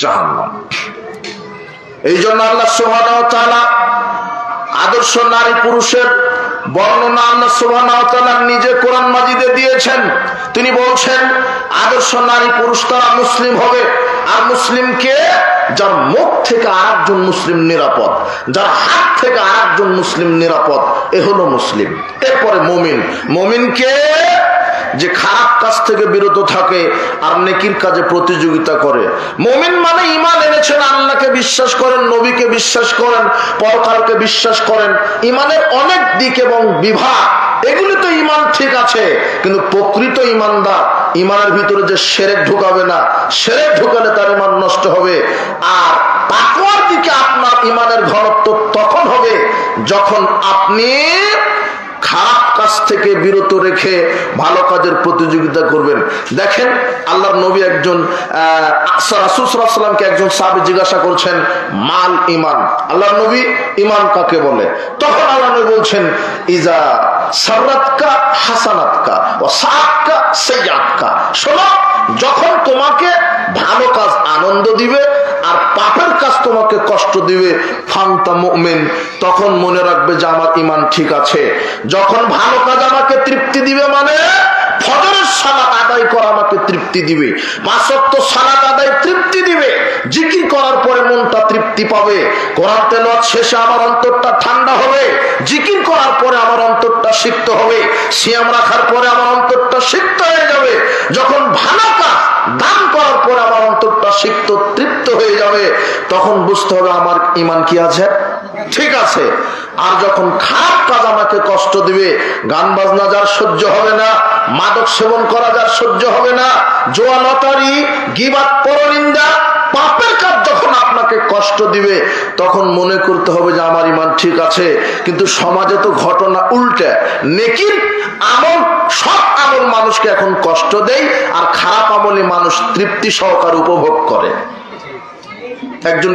জাহান্নাম। এই জন্য আল্লাহ সুবহানাহু ওয়া তাআলা আদর্শ নারী পুরুষের বর্ণনা আল্লাহ সুবহানাহু ওয়া তাআলা নিজে কোরআন মাজিদে দিয়েছেন। তিনি বলছেন আদর্শ নারী পুরুষ তারা মুসলিম হবে। আর মুসলিমকে যার মুখ থেকে আরেকজন মুসলিম নিরাপদ, যার হাত থেকে আরেকজন মুসলিম নিরাপদ, এ হলো মুসলিম। এরপরে মুমিন, মুমিনকে যে খারাপ কাজ থেকে বিরত থাকে আর নেকির কাজে প্রতিযোগিতা করে। মুমিন মানে ঈমান এনেছেন, আল্লাহকে বিশ্বাস করেন, নবীকে বিশ্বাস করেন, পরকালকে বিশ্বাস করেন। ঈমানের অনেক দিক এবং বিভাগ, এগুলি তো ঈমান ঠিক আছে, কিন্তু প্রকৃত ঈমানদার ঈমানের ভিতরে যে শিরক ঢুকাবে না, শিরক ঢুকালে তার ঈমান নষ্ট হবে। আর তাকওয়ার দিকে আপনার ঈমানের ঘনত্ব তখন হবে যখন আপনি খারাপ কাজ থেকে বিরত রেখে ভালো কাজের প্রতিযোগিতা করবেন। দেখেন আল্লাহর নবী একজন রাসূল সাল্লাল্লাহু আলাইহি ওয়াসাল্লামকে একজন সাহাবী জিজ্ঞাসা করছেন মাল ঈমান, আল্লাহর নবী ঈমান কাকে বলে? তখন আল্লাহর নবী বলছেন ইজা সাররাতকা হাসানাতকা ওয়া সাআতকা সাইয়্যাতকা। শোনো, যখন তোমাকে ভালো কাজ আনন্দ দিবে আর পাপের কাজ তোমাকে কষ্ট দিবে, ফান্তা মুমিন, তখন মনে রাখবে যে আমার ঈমান ঠিক আছে। যখন ভালো কাজ আমাকে তৃপ্তি দিবে, মানে ফজরের সালাত আদায় করা আমাকে তৃপ্তি দিবে, পাঁচ ওয়াক্ত সালাত আদায় তৃপ্তি দিবে, জিকির করার পরে মনটা তৃপ্তি পাবে, কোরআন তেলাওয়াত শেষে আমার অন্তরটা ঠান্ডা হবে, জিকির করার পরে আমার অন্তরটা সিক্ত হবে, সিয়াম রাখার পরে আমার অন্তরটা সিক্ত হয়ে যাবে, যখন ভালো কাজ দান করার পরে আমার অন্তরটা সিক্ত তৃপ্ত হয়ে যাবে, তখন বুঝতে হবে আমার ঈমান কি আছে, ঠিক আছে। আর যখন খারাপ কাজ আমাকে কষ্ট দিবে, গান বাজনা যার সহ্য হবে না, মাদক সেবন করা যার সহ্য হবে না, জুয়া লটারি গীবাত পরনিন্দা পাপের কাজ যখন আপনাকে কষ্ট দিবে, তখন মনে করতে হবে যে আমার ঈমান ঠিক আছে। কিন্তু সমাজে তো ঘটনা উল্টে, নেকির আমল, সব আমল মানুষকে এখন কষ্ট দেয়, আর খারাপ আমলে মানুষ তৃপ্তি সহকারে উপভোগ করে। একজন